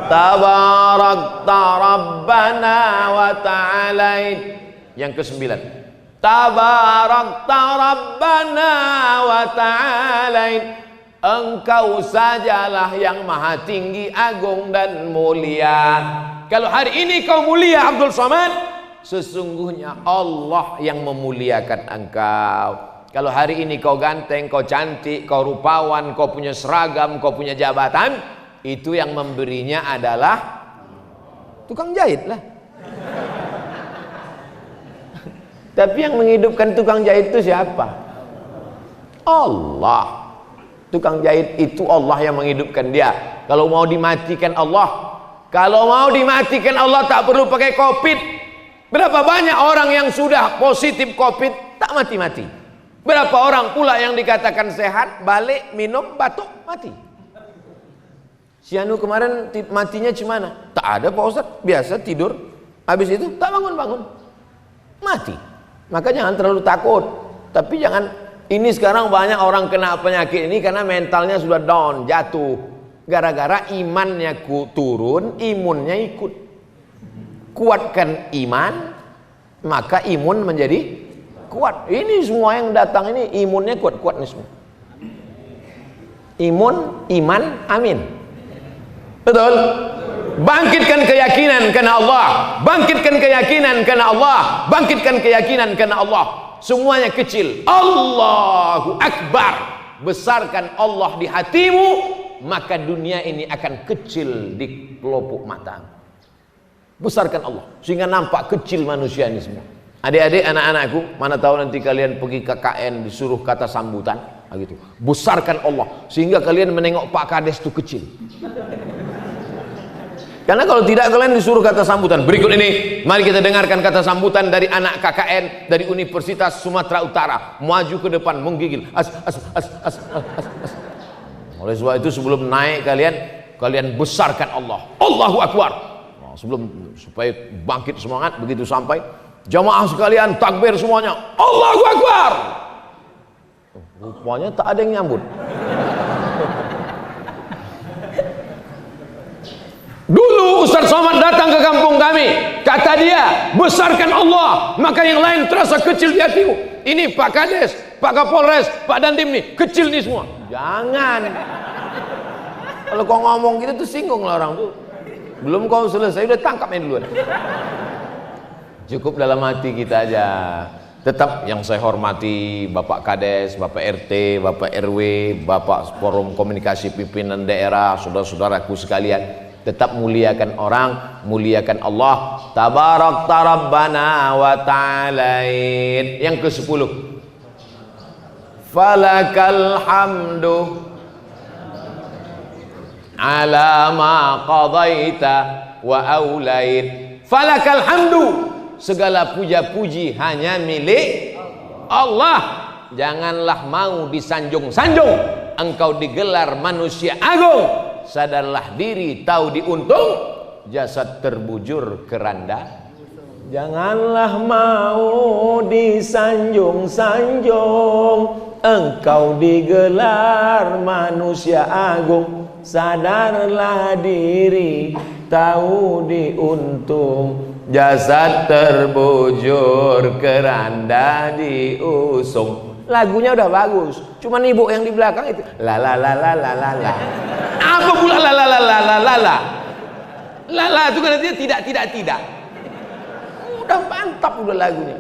Tabarakta Rabbana wa ta'alait. Yang ke-9. Tabarakta Rabbana wa ta'alait. Engkau sajalah yang maha tinggi, agung dan mulia. Kalau hari ini kau mulia Abdul Somad, Sesungguhnya Allah yang memuliakan engkau. Kalau hari ini kau ganteng, kau cantik, kau rupawan, kau punya seragam, kau punya jabatan, itu yang memberinya adalah tukang jahit lah. Tapi yang menghidupkan tukang jahit itu siapa? Allah. Tukang jahit itu Allah yang menghidupkan dia. Kalau mau dimatikan Allah, kalau mau dimatikan Allah tak perlu pakai COVID. Berapa banyak orang yang sudah positif COVID tak mati-mati. Berapa orang pula yang dikatakan sehat, balik minum batuk mati. Si Anu kemarin matinya gimana? Tak ada Pak Ustadz, biasa tidur. Habis itu tak bangun-bangun, mati. Maka jangan terlalu takut. Tapi jangan, ini sekarang banyak orang kena penyakit ini karena mentalnya sudah down, jatuh. Gara-gara imannya turun, imunnya ikut. Kuatkan iman, maka imun menjadi kuat. Ini semua yang datang ini imunnya kuat-kuat nih semua. Imun, iman, amin. Betul? Bangkitkan keyakinan karena Allah, bangkitkan keyakinan karena Allah, bangkitkan keyakinan karena Allah. Semuanya kecil. Allahu Akbar. Besarkan Allah di hatimu, maka dunia ini akan kecil di pelupuk mata. Besarkan Allah sehingga nampak kecil manusia ini semua. Adik-adik, anak-anakku, mana tahu nanti kalian pergi KKN disuruh kata sambutan, gitu. Besarkan Allah sehingga kalian menengok Pak Kades itu kecil. Karena kalau tidak kalian disuruh kata sambutan. Berikut ini mari kita dengarkan kata sambutan dari anak KKN dari Universitas Sumatera Utara. Maju ke depan menggigil. Oleh sebab itu sebelum naik kalian besarkan Allah. Allahu Akbar. Sebelum supaya bangkit semangat, begitu sampai jamaah sekalian takbir semuanya, Allahu Akbar. Rupanya tak ada yang nyambut. Dulu Ustaz Somad datang ke kampung kami, kata dia besarkan Allah, maka yang lain terasa kecil di hatimu. Ini Pak Kades, Pak Kapolres, Pak Dandim nih kecil nih semua. Jangan. Kalau kau ngomong gitu tuh singgung lah orang tuh. Belum kau selesai udah tangkapnya duluan. Cukup dalam hati kita aja. Tetap yang saya hormati Bapak Kades, Bapak RT, Bapak RW, Bapak Forum Komunikasi Pimpinan Daerah, saudara-saudaraku sekalian, tetap muliakan orang, muliakan Allah. Tabarakta Rabbana wa ta'alain. Yang ke-10. Falakal hamdu ala ma qadaita wa aulait. Falakal hamdu, segala puja-puji hanya milik Allah. Janganlah mau disanjung-sanjung, engkau digelar manusia agung. Sadarlah diri, tahu diuntung, jasad terbujur keranda. Janganlah mau disanjung-sanjung, engkau digelar manusia agung. Sadarlah diri, tahu diuntung, jasad terbujur keranda diusung. Lagunya udah bagus, cuman ibu yang di belakang itu la la la la la la la. Apa pula la la la la la la la? La la itu kan artinya tidak. Udah mantap udah lagunya.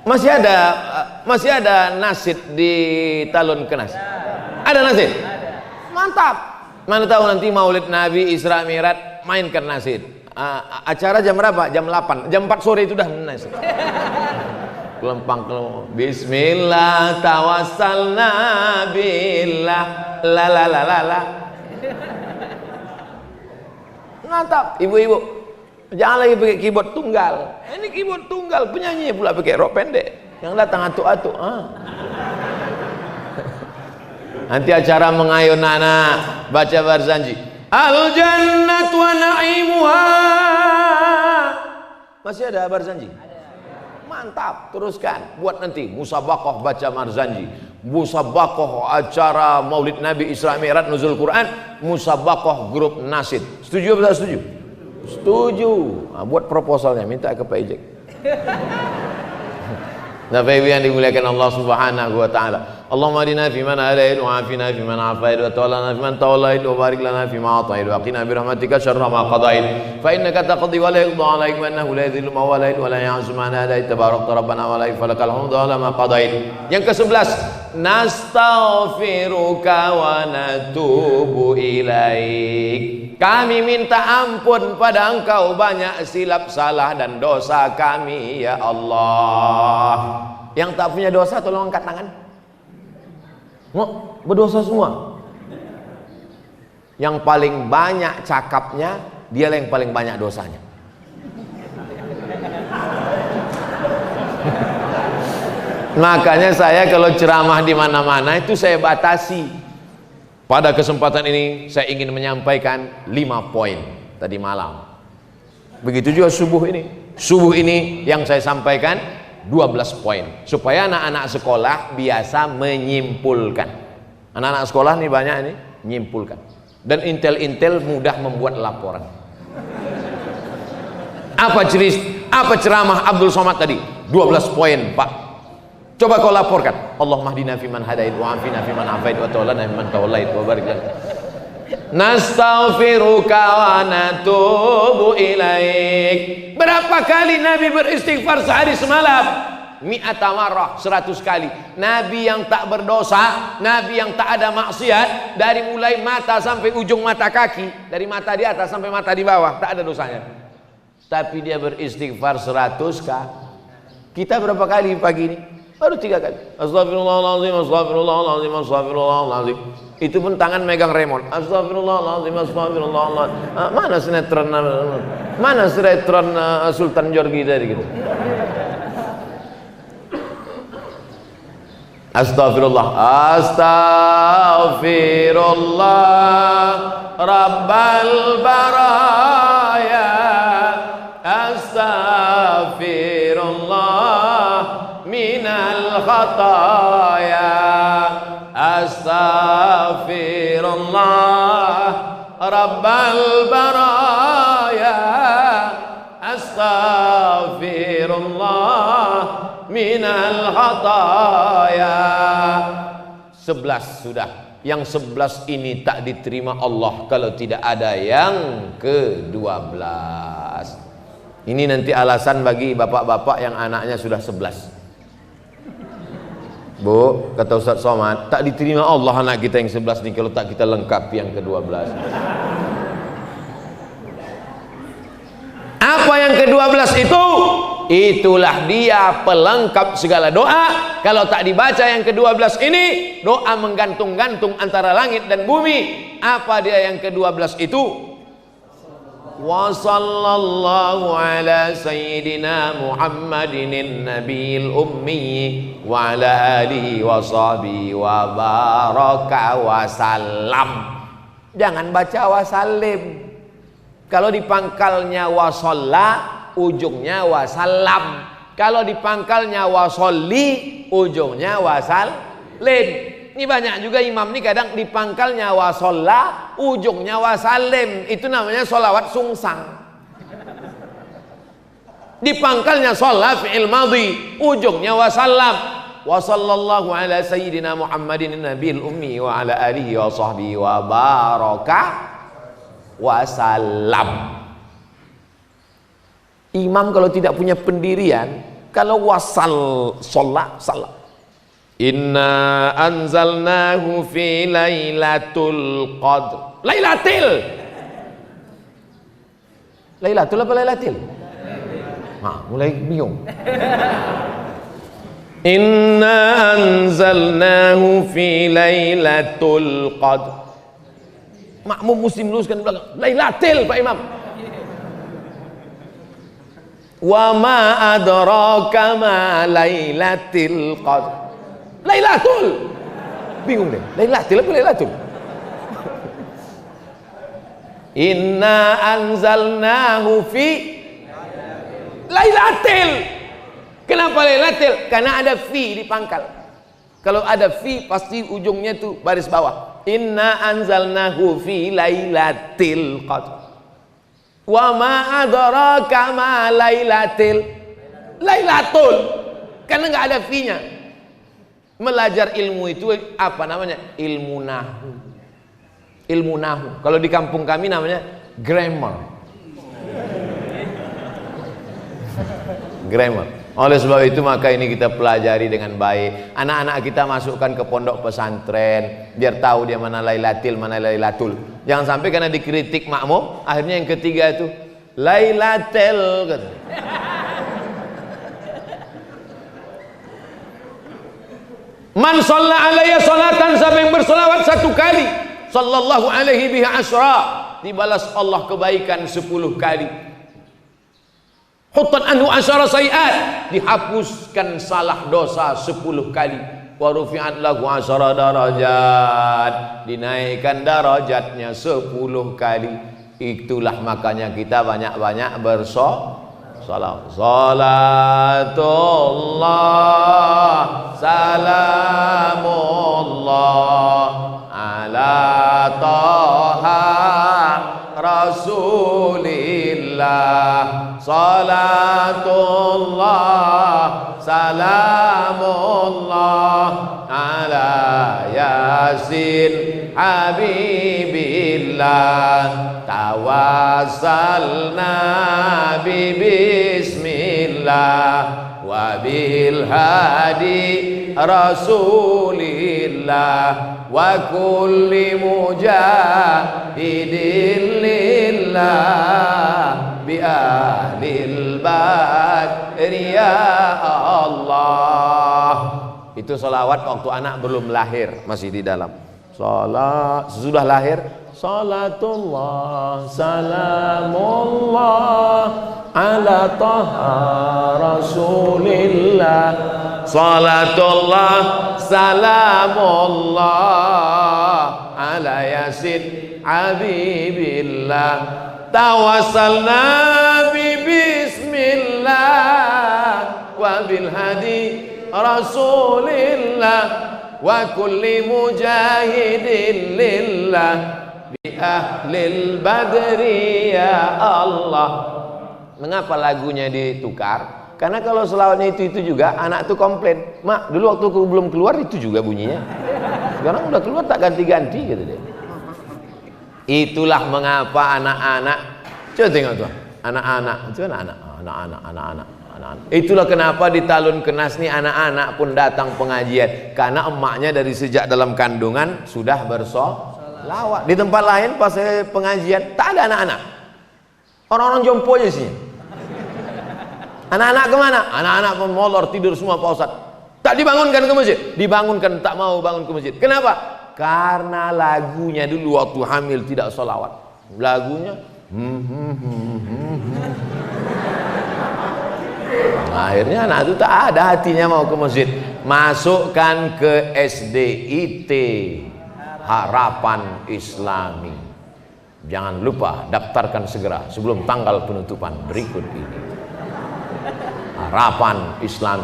Masih ada nasid di Talun Kenas? Ada nasid? Mantap. Mana tahu nanti Maulid Nabi Isra Mi'raj mainkan nasid. Acara jam berapa? Jam 8. Jam 4 sore itu dah nasid. Kelempang. Bismillah tawassalna billah la la la la la. Mantap, ibu-ibu. Jangan lagi pakai keyboard tunggal. Ini keyboard tunggal, penyanyi pula pakai rok pendek. Yang datang atuk-atuk. Nanti acara mengayun anak baca Barzanji. Al jannat wa na'imuha. Masih ada Barzanji? Mantap, teruskan. Buat nanti musabaqah baca Barzanji, musabaqah acara Maulid Nabi Isra Mi'raj Nuzul Quran, musabaqah grup nasid. Setuju atau tak setuju? Setuju. Buat proposalnya, minta ke Pak Ijek. Bapak Ibu yang dimuliakan Allah Subhanahu wa taala. Allahumma hadina fi man hadait wa afina fi man afait wa tawallana fi man tawallait wa barik lana fi ma atait wa qina bi rahmatika syarra ma qadait fa innaka taqdi wa la yuqda alaik wa innahu la yadhillu man walait wa la ya'zu man hadait tabarakta rabbana wa la falakal hamdu ala ma qadait. Yang ke-11, nastaghfiruka wa natubu ilaik. Kami minta ampun pada Engkau banyak silap salah dan dosa kami ya Allah. Yang tak punya dosa tolong angkat tangan. Oh, berdosa semua. Yang paling banyak cakapnya, dialah yang paling banyak dosanya. Makanya saya kalau ceramah di mana-mana itu saya batasi. Pada kesempatan ini saya ingin menyampaikan 5 poin tadi malam. Begitu juga subuh ini. Subuh ini yang saya sampaikan 12 poin supaya anak-anak sekolah biasa menyimpulkan. Anak-anak sekolah nih banyak ini menyimpulkan. Dan intel-intel mudah membuat laporan. Apa ceramah Abdul Somad tadi? 12 poin, Pak. Coba kau laporkan. Allahumma hdina fiman hadait wa afina fiman afait wa tawallana fiman tawallait wa barik lana. Nastaghfiruka wa natubu ilaik. Berapa kali Nabi beristighfar sehari semalam? Mi'ata marrah, 100 kali. Nabi yang tak berdosa, Nabi yang tak ada maksiat, dari mulai mata sampai ujung mata kaki, dari mata di atas sampai mata di bawah, tak ada dosanya. Tapi dia beristighfar 100 kali. Kita berapa kali pagi ini? Baru 3 kali. Astagfirullahaladzim, astagfirullahaladzim, astagfirullahaladzim. Itu pun tangan megang remote. Astagfirullahaladzim, astagfirullahaladzim. Mana sinetron Sultan Jorgi tadi gitu. Astagfirullah, astagfirullah, Rabbal baraya, astagfirullah minal khataya, astagfirullah, Rabbal baraya, astagfirullah minal khataya. 11 sudah. Yang 11 ini tak diterima Allah kalau tidak ada yang ke-12. Ini nanti alasan bagi bapak-bapak yang anaknya sudah 11. Bu, kata Ustaz Somad, tak diterima Allah anak kita yang 11 ini kalau tak kita lengkapi yang ke-12. Apa yang ke-12 itu? Itulah dia pelengkap segala doa. Kalau tak dibaca yang ke-12 ini, doa menggantung-gantung antara langit dan bumi. Apa dia yang ke-12 itu? Wa sallallahu ala sayyidina Muhammadin nabiyil ummi wa ala alihi wa sahbihi wa baraka wa salam. Jangan baca wa salim. Kalau di pangkalnya wa shalla, ujungnya wa salam. Kalau di pangkalnya wa sholli, ujungnya wa salim. Ini banyak juga imam nih kadang di pangkalnya wa sholla, ujungnya wa salim. Itu namanya sholawat sungsang. Di pangkalnya sholla fi'il madhi, ujungnya wa salam. Wa sallallahu ala sayyidina Muhammadin nabiyil ummi wa ala alihi wa sahbihi wa baraka wa salam. Imam kalau tidak punya pendirian, kalau wasal sholat salah. Inna anzalnahu fi lailatul qadr. Lailatul apa lailatul? Mulai bingung. Inna anzalnahu fi lailatul qadr. Makmum muslim luruskan di belakang. Lailatul Pak Imam. Wa ma adraka ma lailatul qadr. Lailatul. Bingung deh. Lailatul apa lailatul? Inna anzalnahu fi lailatul. Kenapa lailatul? Karena ada fi di pangkal. Kalau ada fi pasti ujungnya tuh baris bawah. Inna anzalnahu fi lailatul qadr. Wa ma adraka ma lailatul. Lailatul. Karena enggak ada fi-nya. Belajar ilmu itu apa namanya? Ilmu nahu. Ilmu nahu. Kalau di kampung kami namanya grammar. Grammar. Oleh sebab itu maka ini kita pelajari dengan baik. Anak-anak kita masukkan ke pondok pesantren biar tahu dia mana Lailatul, mana Lailatul. Jangan sampai karena dikritik makmum, akhirnya yang ketiga itu Lailatul gitu. Man shalla alayya salatan, siapa yang bersolawat satu kali, sallallahu alaihi biha asyra, dibalas Allah kebaikan 10 kali. Huttan anhu asyara sayiat, dihapuskan salah dosa 10 kali. Wa rufi'at lahu asyara darajat, dinaikkan darajatnya 10 kali. Itulah makanya kita banyak-banyak bersolawat. Salatullah salamullah ala taha rasulillah. Salatullah salamullah ala yasin habibillah. Tawassalna bismillah wa bil hadi rasulillah wa kulli mujahidin lillah bi ahlil badri ya Allah. Itu salawat waktu anak belum lahir, masih di dalam. Salat sesudah lahir, salatullah salamullah ala taha rasulillah. Salatullah salamullah ala yasin habibillah. Tawassalna bismillah wa bil hadi rasulillah wa kulli mujahidin lillah bi ahlil badri ya Allah. Mengapa lagunya ditukar? Karena kalau selawatnya itu juga anak tuh komplain, mak dulu waktu aku belum keluar itu juga bunyinya, sekarang udah keluar tak ganti-ganti gitu deh. Itulah mengapa anak-anak, coba tengok tuh, anak-anak, itulah kenapa di Talun Kenas nih anak-anak pun datang pengajian, karena emaknya dari sejak dalam kandungan sudah bersolawat. Di tempat lain pas pengajian tak ada anak-anak, orang-orang jompo aja sih. Anak-anak kemana? Anak-anak molor tidur semua Pak Ustadz. Tak dibangunkan ke masjid, dibangunkan tak mau bangun ke masjid. Kenapa? Karena lagunya dulu waktu hamil tidak solawat. Lagunya akhirnya anak itu tak ada hatinya mau ke masjid. Masukkan ke SDIT, Harapan Islami. Jangan lupa daftarkan segera sebelum tanggal penutupan berikut ini. Harapan Islami.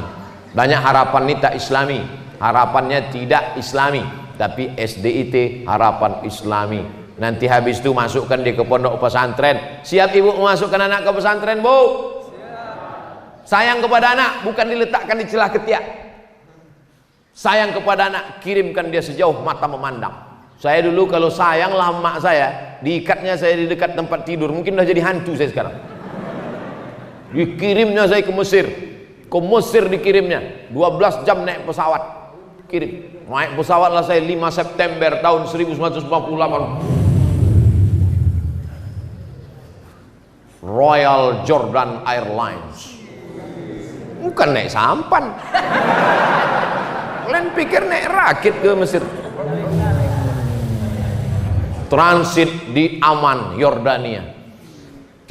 Banyak harapan ini tak islami, harapannya tidak islami, tapi SDIT Harapan Islami. Nanti habis itu masukkan dia ke pondok pesantren. Siap ibu memasukkan anak ke pesantren, Bu? Sayang kepada anak bukan diletakkan di celah ketiak. Sayang kepada anak, kirimkan dia sejauh mata memandang. Saya dulu kalau sayang lah emak saya, diikatnya saya di dekat tempat tidur, mungkin udah jadi hantu saya sekarang. Dikirimnya saya ke Mesir. Ke Mesir dikirimnya 12 jam naik pesawat. Kirim. Naik pesawat lah saya 5 September tahun 1948. Royal Jordan Airlines. Bukan naik sampan. Kalian pikir naik rakit ke Mesir. Transit di Amman, Yordania.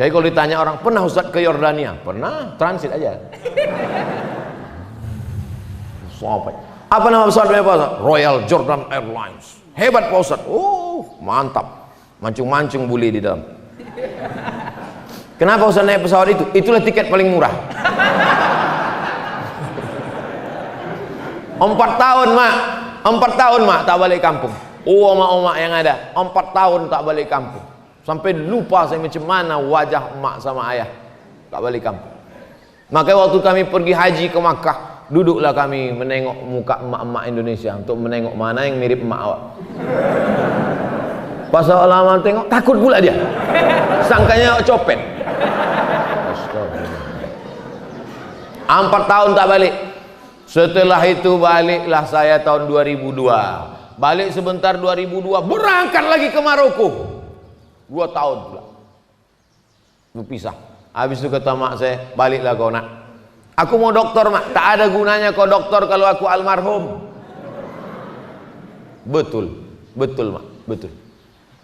Jadi kalau ditanya orang, pernah Ustaz ke Yordania? Pernah, transit aja. Apa nama pesawatnya Pak Ustaz? Royal Jordan Airlines. Hebat Pak Ustaz. Mantap. Mancung-mancung buli di dalam. Kenapa Ustaz naik pesawat itu? Itulah tiket paling murah. 4 tahun mak, 4 tahun mak tak balik kampung. Omak-omak yang ada 4 tahun tak balik kampung. Sampai lupa saya macam mana wajah emak sama ayah. Tak balik kampung. Makanya waktu kami pergi haji ke Makkah, Duduklah kami menengok muka emak-emak Indonesia untuk menengok mana yang mirip emak awak. Pas lama tengok, takut pula dia. Sangkanya copet. 4 tahun tak balik. Setelah itu baliklah saya tahun 2002. Balik sebentar 2002, berangkat lagi ke Maroko. 2 tahun pula. Berpisah. Habis itu kata mak saya, baliklah kau nak. Aku mau doktor mak. Tak ada gunanya kau doktor kalau aku almarhum. Betul. Betul mak. Betul.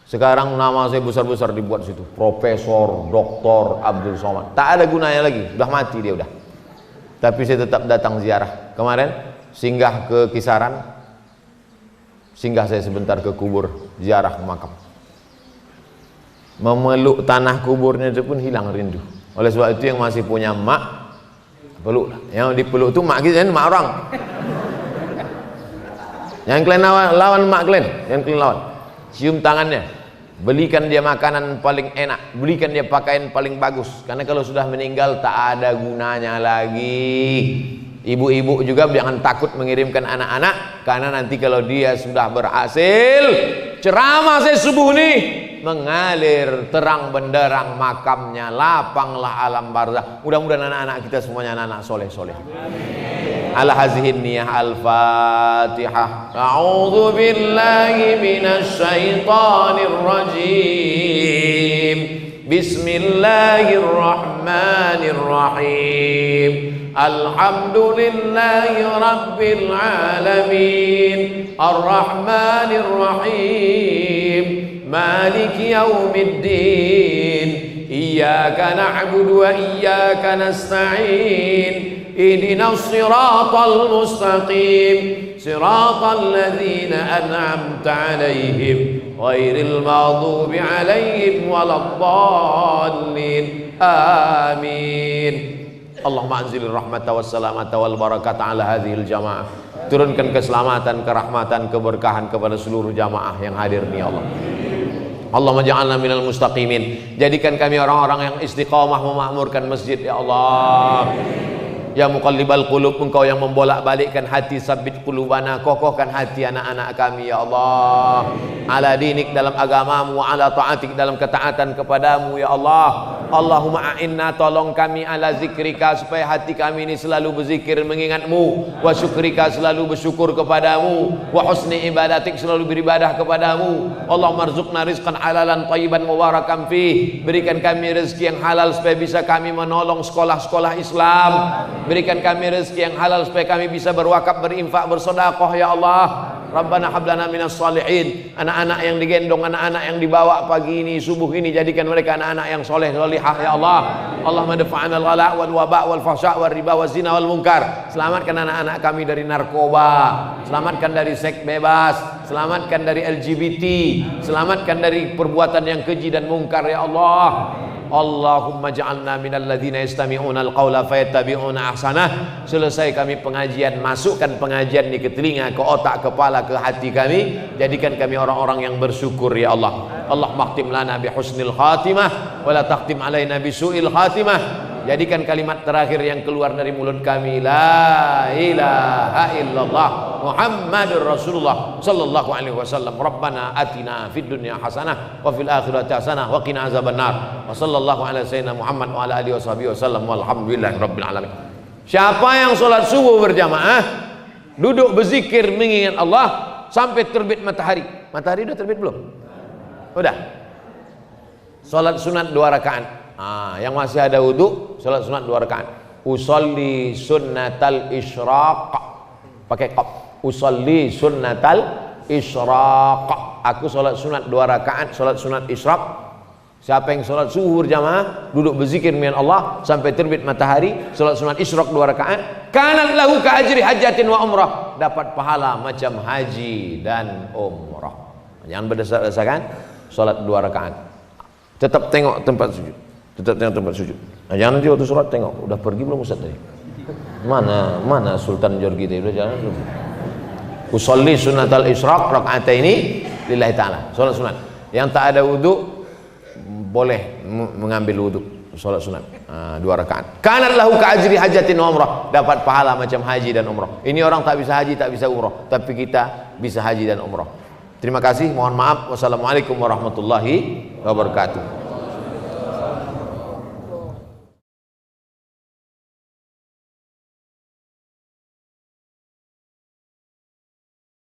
Sekarang nama saya besar-besar dibuat situ. Profesor, Doktor Abdul Somad. Tak ada gunanya lagi. Sudah mati dia udah. Tapi saya tetap datang ziarah. Kemarin singgah ke Kisaran. Singgah saya sebentar ke kubur, ziarah makam. Memeluk tanah kuburnya itu pun hilang rindu. Oleh sebab itu yang masih punya mak, peluklah. Yang dipeluk itu mak kita, mak orang. Yang kalian lawan mak kalian, yang kalian lawan. Cium tangannya, belikan dia makanan paling enak, belikan dia pakaian paling bagus. Karena kalau sudah meninggal tak ada gunanya lagi. Ibu-ibu juga jangan takut mengirimkan anak-anak, karena nanti kalau dia sudah berhasil, ceramah saya subuh nih, mengalir terang benderang makamnya, lapanglah alam barzakh. Mudah-mudahan anak-anak kita semuanya anak-anak soleh-soleh. Ala hazihin niyah al-fatihah. A'udzu billahi minasy syaithanir rajim. Bismillahirrahmanirrahim. Alhamdulillahi rabbil alamin. Ar-rahmanir rahim. Maliki yaumiddin. Iyyaka na'budu wa iyyaka nasta'in. اهدنا الصراط المستقيم صراط الذين أنعمت عليهم غير المغضوب عليهم ولا الضالين آمين اللهم أنزل الرحمة والسلامة والبركة على هذه الجماعة. Turunkan keselamatan, kerahmatan, keberkahan kepada seluruh jamaah yang hadir nih Allah. Allahumma ja'alna minal mustaqimin. Jadikan kami orang-orang yang istiqamah memakmurkan masjid ya Allah. Ya muqallibal qulub, engkau yang membolak-balikkan hati, sabbit qulubana, kokohkan hati anak-anak kami ya Allah. Ala dinik, dalam agamamu, ala ta'atik, dalam ketaatan kepadamu ya Allah. Allahumma a'inna, tolong kami, ala zikrika, supaya hati kami ini selalu berzikir mengingatmu, wa syukrika, selalu bersyukur kepadamu, wa husni ibadatik, selalu beribadah kepadamu. Allahumma rzuqna rizqan halalan thayyiban mubarakan fih. Berikan kami rezeki yang halal supaya bisa kami menolong sekolah-sekolah Islam. Berikan kami rezeki yang halal supaya kami bisa berwakaf, berinfak, bersedekah ya Allah. Rabbana hablana minas salihin. Anak-anak yang digendong, anak-anak yang dibawa pagi ini, subuh ini, jadikan mereka anak-anak yang soleh solihah ya Allah. Allahumma dafa'ana al-ghala wal waba wal fahsya wal riba wal zina wal munkar. Selamatkan anak-anak kami dari narkoba, selamatkan dari seks bebas, selamatkan dari LGBT, selamatkan dari perbuatan yang keji dan mungkar ya Allah. Allahumma ja'alna minal ladzina yastami'una al-qawla fayattabi'una ahsanah. Selesai kami pengajian, masukkan pengajian ini ke telinga, ke otak, kepala, ke hati kami. Jadikan kami orang-orang yang bersyukur ya Allah. Allahumma khtim lana bi husnil khatimah wa la takhtim alaina bi su'il khatimah. Jadikan kalimat terakhir yang keluar dari mulut kami, la ilaha illallah Muhammadur Rasulullah sallallahu alaihi wasallam. Rabbana atina fid dunya hasanah wa fil akhirati hasanah wa qina azabannar. Wa sallallahu ala sayyidina Muhammad wa ala alihi washabihi wasallam walhamdulillahi rabbil alamin. Siapa yang sholat subuh berjamaah, duduk berzikir mengingat Allah sampai terbit matahari. Matahari udah terbit belum? Udah. Sholat sunat 2 rakaat. Yang masih ada wudu, sholat sunat 2 rakaat. Usolli sunnatal isyraq, pakai qaf. Usolli sunnatal isyraq. Aku sholat sunat 2 rakaat, sholat sunat isyraq. Siapa yang sholat zuhur jamaah, duduk berzikir dengan Allah sampai terbit matahari, sholat sunat isyraq 2 rakaat, kanat lahu ka ajri hajatin wa umrah, dapat pahala macam haji dan umrah. Jangan berdasar-dasarkan sholat 2 rakaat. Tetap tengok tempat sujud. Tetap tengok tempat sujud. Nah, jangan nanti waktu sholat tengok, udah pergi belum Ustaz tadi? Mana Sultan Jorgi tadi, udah jalan belum? Usolli sunnatal isyraq rakaataini lillahi ta'ala. Sholat sunat. Yang tak ada wudu boleh mengambil wudu, sholat sunat. 2 rakaat. Kanat lahu ka'ajri hajatin wa umrah, dapat pahala macam haji dan umrah. Ini orang tak bisa haji, tak bisa umrah, tapi kita bisa haji dan umrah. Terima kasih, mohon maaf. Wassalamualaikum warahmatullahi wabarakatuh.